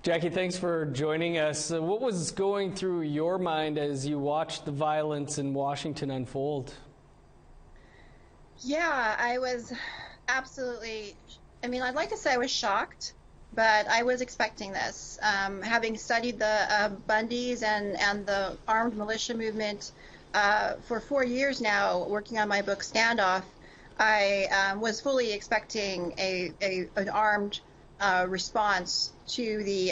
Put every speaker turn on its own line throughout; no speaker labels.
Jackie, thanks for joining us. What was going through your mind as you watched the violence in Washington unfold?
Yeah, I was absolutely, I'd like to say I was shocked, but I was expecting this. Having studied the Bundys and the armed militia movement for 4 years now, working on my book Standoff, I was fully expecting an armed response to the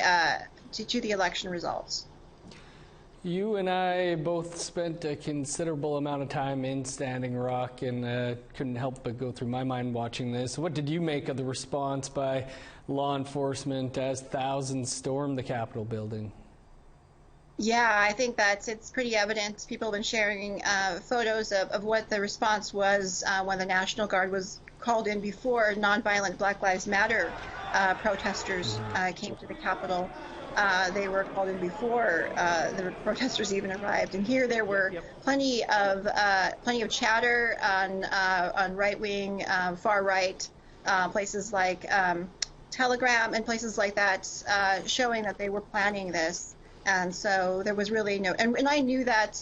election results.
You and I both spent a considerable amount of time in Standing Rock, and couldn't help but go through my mind watching this. What did you make of the response by law enforcement as thousands stormed the Capitol building?
Yeah, I think that it's pretty evident. People have been sharing photos of what the response was when the National Guard was called in before nonviolent Black Lives Matter protesters came to the Capitol. They were called in before the protesters even arrived, and here there were plenty of chatter on right-wing, far-right places like Telegram and places like that, showing that they were planning this. And so there was really no, and I knew that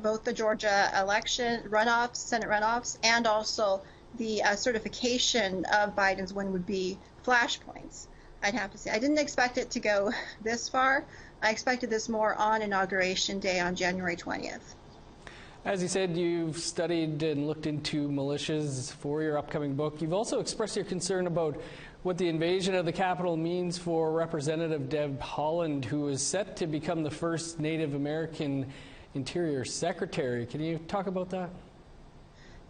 both the Georgia election runoffs, Senate runoffs, and also the certification of Biden's win would be flashpoints. I'd have to say. I didn't expect it to go this far. I expected this more on Inauguration Day on January 20th.
As you said, you've studied and looked into militias for your upcoming book. You've also expressed your concern about what the invasion of the Capitol means for Representative Deb Haaland, who is set to become the first Native American Interior Secretary. Can you talk about that?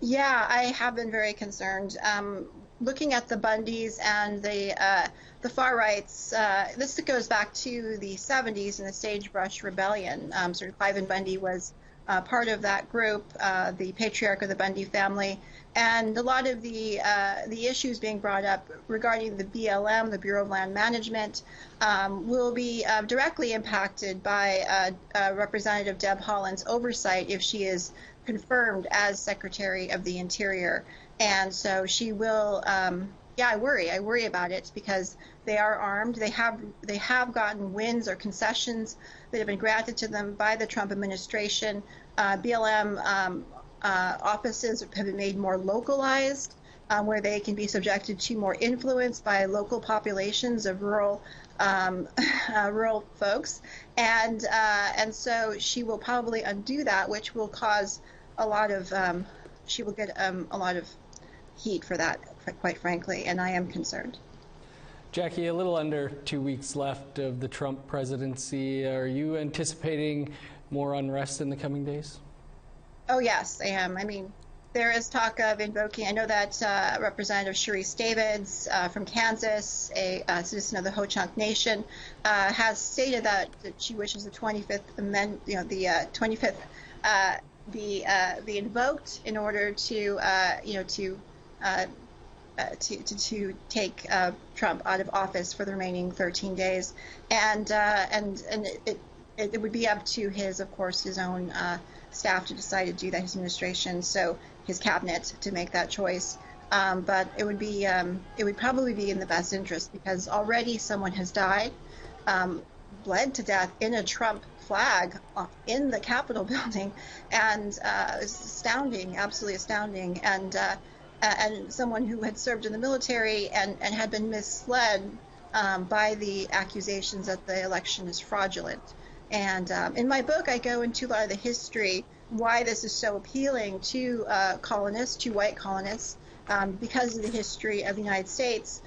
Yeah, I have been very concerned. Looking at the Bundys and the far rights, this goes back to the 70s and the Sagebrush Rebellion. Sort of Cliven Bundy was part of that group, the patriarch of the Bundy family, and a lot of the issues being brought up regarding the BLM, the Bureau of Land Management, will be directly impacted by Representative Deb Haaland's oversight if she is confirmed as Secretary of the Interior. And so she will, I worry about it because they are armed. They have gotten wins or concessions that have been granted to them by the Trump administration. BLM offices have been made more localized, where they can be subjected to more influence by local populations of rural folks, and so she will probably undo that, which will cause a lot of she will get a lot of heat for that, quite frankly, and I am concerned.
Jackie, a little under 2 weeks left of the Trump presidency. Are you anticipating more unrest in the coming days?
Oh, yes, I am. There is talk of invoking, I know that Representative Sharice Davids from Kansas, a citizen of the Ho-Chunk Nation, has stated that she wishes the 25th Amendment, the 25th be invoked in order to take Trump out of office for the remaining 13 days, and it would be up to his own staff to decide to do that, his administration, so his cabinet to make that choice. But it would probably be in the best interest because already someone has died, bled to death in a Trump flag in the Capitol building, and it's astounding, absolutely astounding, and someone who had served in the military and had been misled by the accusations that the election is fraudulent. And in my book, I go into a lot of the history, why this is so appealing to colonists, to white colonists, because of the history of the United States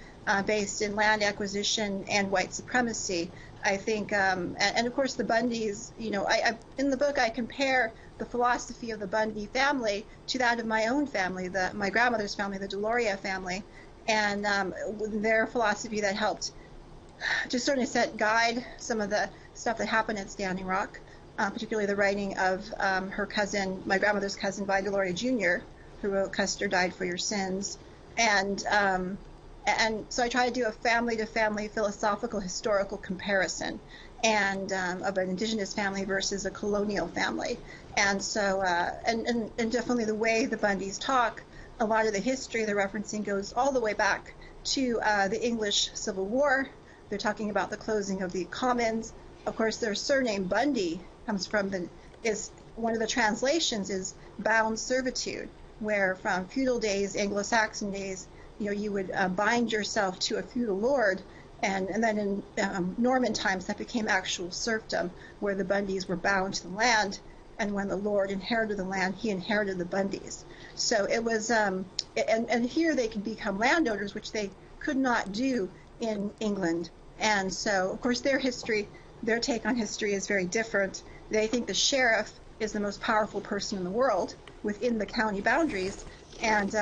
based in land acquisition and white supremacy. I think, and of course the Bundys, in the book I compare the philosophy of the Bundy family to that of my own family, my grandmother's family, the Deloria family, and their philosophy that helped to certainly guide some of the stuff that happened at Standing Rock, particularly the writing of her cousin, my grandmother's cousin, Vi Deloria Jr., who wrote Custer Died for Your Sins. And so I try to do a family-to-family philosophical historical comparison and of an indigenous family versus a colonial family. And so, and definitely the way the Bundys talk, a lot of the history they're referencing goes all the way back to the English Civil War, They're talking about the closing of the commons. Of course, their surname Bundy comes from is one of the translations is bound servitude, where from feudal days, Anglo-Saxon days, you would bind yourself to a feudal lord, and then in Norman times that became actual serfdom, where the Bundys were bound to the land, and when the lord inherited the land, he inherited the Bundys. So it was, and here they could become landowners, which they could not do in England. And so, of course, their take on history is very different. They think the sheriff is the most powerful person in the world within the county boundaries, and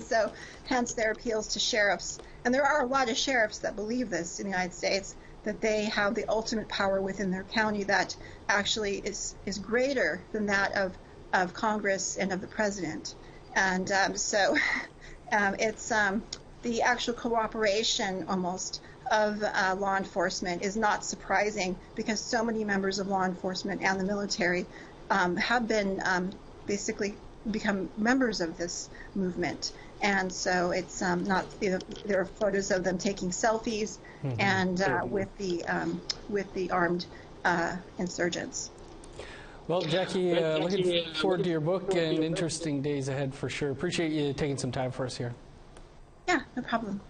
so hence their appeals to sheriffs. And there are a lot of sheriffs that believe this in the United States, that they have the ultimate power within their county that actually is greater than that of Congress and of the president. And so it's the actual cooperation almost of law enforcement is not surprising, because so many members of law enforcement and the military have been basically become members of this movement. And so it's not, there are photos of them taking selfies and with the armed insurgents.
Well, Jackie, looking forward to your book and interesting days ahead for sure. Appreciate you taking some time for us here.
Yeah, no problem.